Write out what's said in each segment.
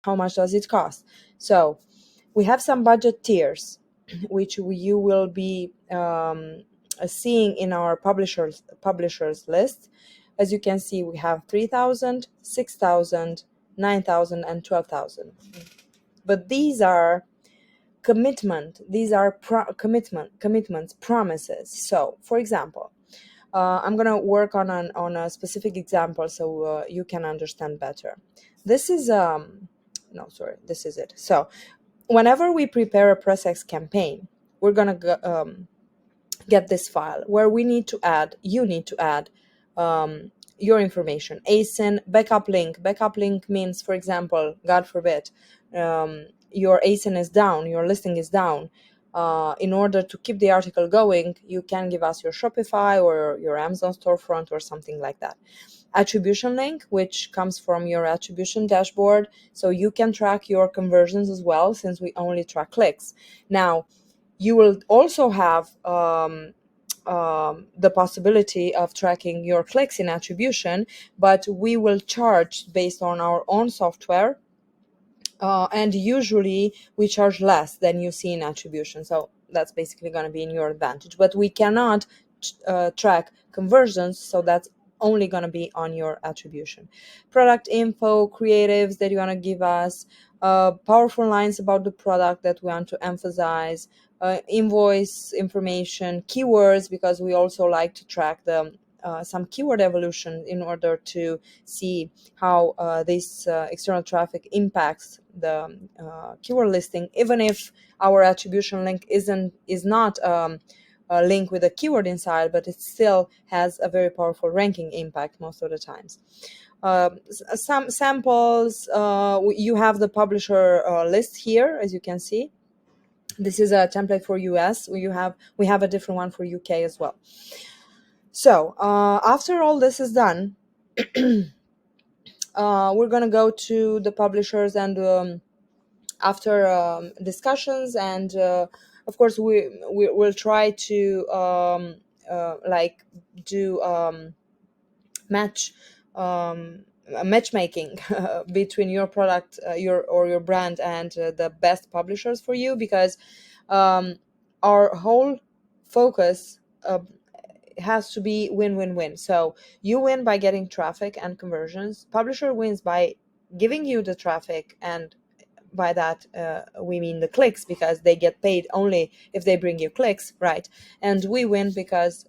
how much does it cost. So we have some budget tiers which you will be seeing in our publishers list. As you can see, we have 3,000, 6,000, 9,000, and 12,000. But these are commitments, promises. So for example, I'm gonna work on a specific example so you can understand better. This is no, sorry, this is it. So whenever we prepare a PressX campaign, we're gonna get this file where you need to add your information, ASIN, backup link. Backup link means, for example, God forbid, your ASIN is down, your listing is down. In order to keep the article going, you can give us your Shopify or your Amazon storefront or something like that. Attribution link, which comes from your attribution dashboard, so you can track your conversions as well, since we only track clicks. Now, you will also have the possibility of tracking your clicks in attribution, but we will charge based on our own software, and usually we charge less than you see in attribution. So that's basically going to be in your advantage, but we cannot track conversions, so that's only going to be on your attribution. Product info, creatives that you want to give us, powerful lines about the product that we want to emphasize, invoice information, keywords, because we also like to track the some keyword evolution in order to see how this external traffic impacts the keyword listing, even if our attribution link is not a link with a keyword inside, but it still has a very powerful ranking impact most of the times. Some samples, you have the publisher list here, as you can see. This is a template for US. We have a different one for UK as well. So after all this is done, we're gonna go to the publishers, and after discussions, and of course we'll try to like do matchmaking between your product, your brand, and the best publishers for you, because our whole focus has to be win-win-win. So you win by getting traffic and conversions, publisher wins by giving you the traffic, and by that we mean the clicks, because they get paid only if they bring you clicks, right? And we win because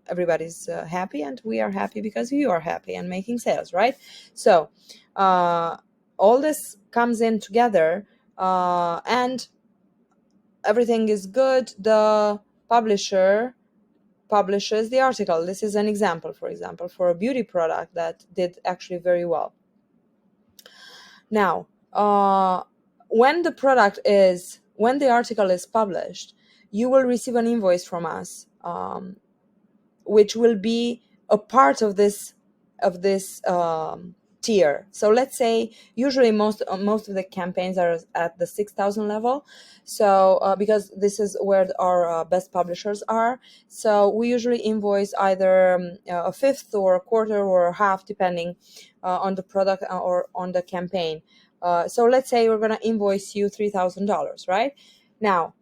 everybody's happy, and we are happy because you are happy and making sales, right? So all this comes in together, and everything is good. The publisher publishes the article. This is an example, for example, for a beauty product that did actually very well. Now, when the article is published, you will receive an invoice from us, which will be a part of this tier. So let's say usually most of the campaigns are at the 6,000 level. So because this is where our best publishers are, so we usually invoice either a fifth or a quarter or a half, depending on the product or on the campaign. So let's say we're going to invoice you $3,000, right? Now,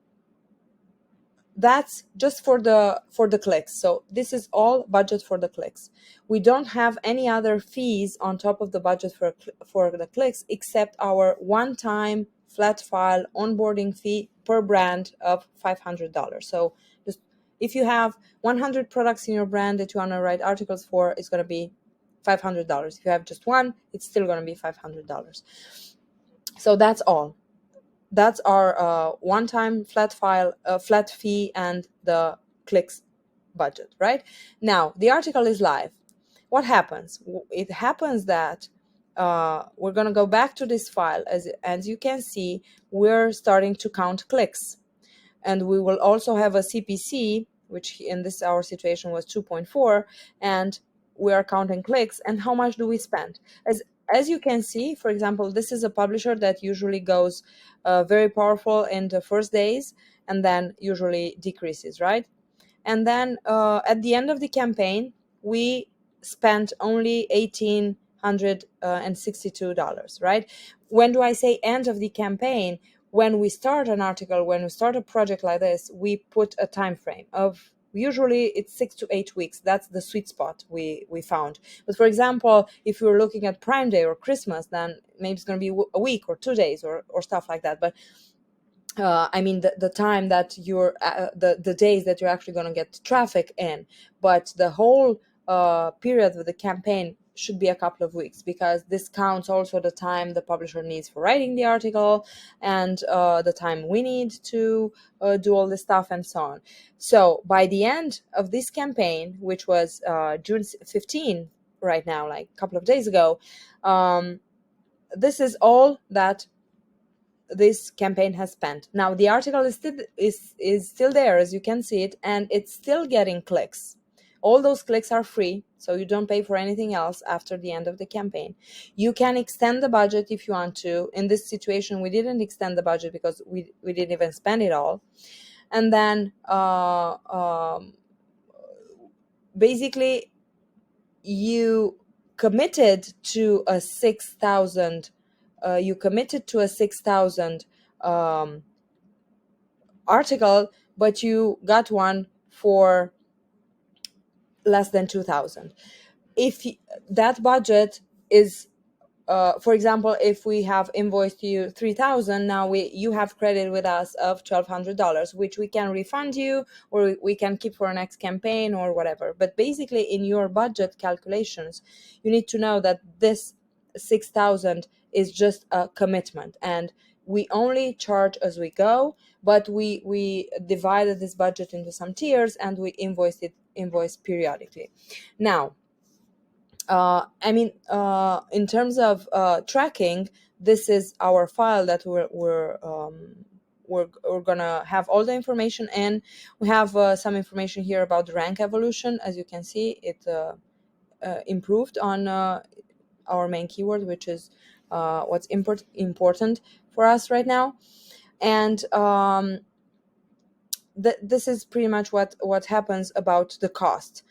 that's just for the clicks. So this is all budget for the clicks. We don't have any other fees on top of the budget for the clicks, except our one-time flat file onboarding fee per brand of $500. So just if you have 100 products in your brand that you want to write articles for, it's going to be $500. If you have just one, it's still going to be $500. So that's all. That's our one-time flat fee and the clicks budget, right? Now, the article is live. What happens? It happens that we're going to go back to this file. As you can see, we're starting to count clicks. And we will also have a CPC, which in our situation was 2.4, and we are counting clicks. And how much do we spend? As you can see, for example, this is a publisher that usually goes very powerful in the first days and then usually decreases, right? And then at the end of the campaign, we spent only $1,800 $762, right? When do I say end of the campaign? When we start an article, when we start a project like this, we put a time frame of, usually it's 6 to 8 weeks. That's the sweet spot we found. But for example, if you're looking at Prime Day or Christmas, then maybe it's going to be a week or 2 days or stuff like that. But I mean the time that you're the days that you're actually going to get traffic in. But the whole period of the campaign should be a couple of weeks, because this counts also the time the publisher needs for writing the article, and the time we need to do all this stuff and so on. So by the end of this campaign, which was June 15 right now, like a couple of days ago, this is all that this campaign has spent. Now the article is still there, as you can see it, and it's still getting clicks. All those clicks are free, so you don't pay for anything else after the end of the campaign. You can extend the budget if you want to. In this situation, we didn't extend the budget because we didn't even spend it all. And then basically you committed to a 6,000 article, but you got one for less than 2,000. If that budget is for example, if we have invoiced you 3,000, now you have credit with us of $1,200, which we can refund you, or we can keep for our next campaign or whatever. But basically, in your budget calculations, you need to know that this 6,000 is just a commitment, and we only charge as we go. But we divided this budget into some tiers, and we invoice periodically. Now, in terms of tracking, this is our file that we're gonna have all the information in. We have some information here about the rank evolution. As you can see, it improved on our main keyword, which is what's important for us right now. And this is pretty much what happens about the cost.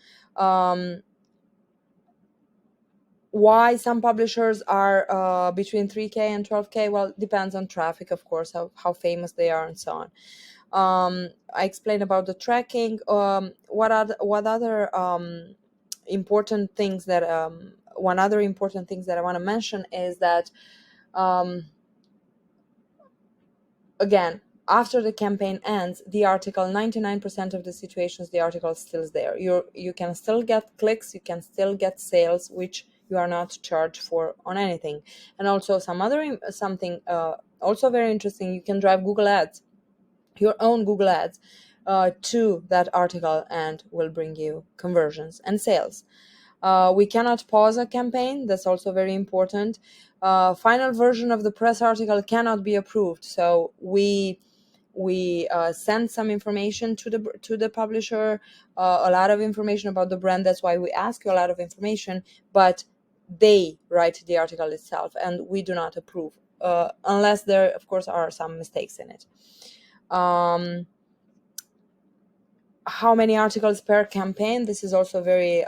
Why some publishers are between 3K and 12K? Well, it depends on traffic, of course, how famous they are and so on. I explained about the tracking. What other important things that one other important things that I want to mention is that again, after the campaign ends, the article, 99% of the situations, the article is still there. You can still get clicks, you can still get sales, which you are not charged for on anything. And also something also very interesting, you can drive Google Ads, your own Google Ads, to that article, and will bring you conversions and sales. We cannot pause a campaign. That's also very important. Final version of the press article cannot be approved. So we send some information to the publisher, a lot of information about the brand. That's why we ask you a lot of information, but they write the article itself, and we do not approve unless there, of course, are some mistakes in it. How many articles per campaign? This is also a very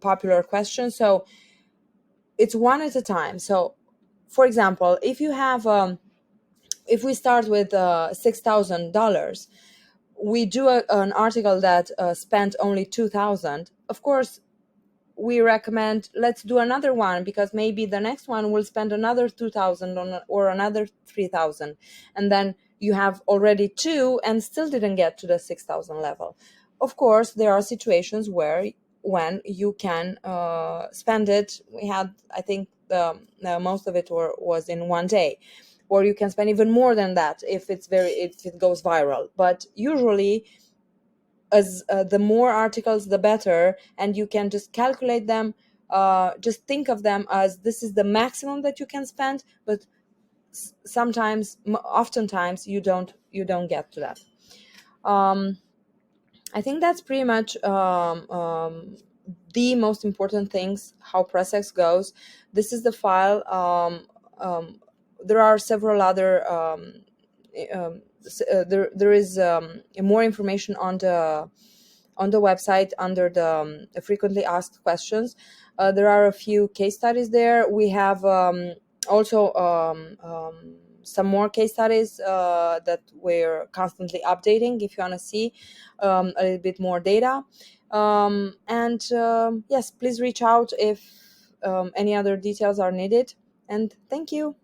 popular question. So it's one at a time. So for example, if you have if we start with $6,000, we do an article that spent only 2,000. Of course, we recommend let's do another one, because maybe the next one will spend another 2,000 or another 3,000, and then you have already two and still didn't get to the 6,000 level. Of course, there are situations when you can spend it. We had, I think, most of it was in one day, or you can spend even more than that if it goes viral. But usually, as the more articles the better, and you can just calculate them, just think of them as this is the maximum that you can spend, but oftentimes you don't get to that. I think that's pretty much the most important things, how PressX goes. This is the file. There are several other there is more information on the on the website under the frequently asked questions. There are a few case studies there. We have also some more case studies that we're constantly updating if you want to see a little bit more data. And yes, please reach out if any other details are needed. And thank you.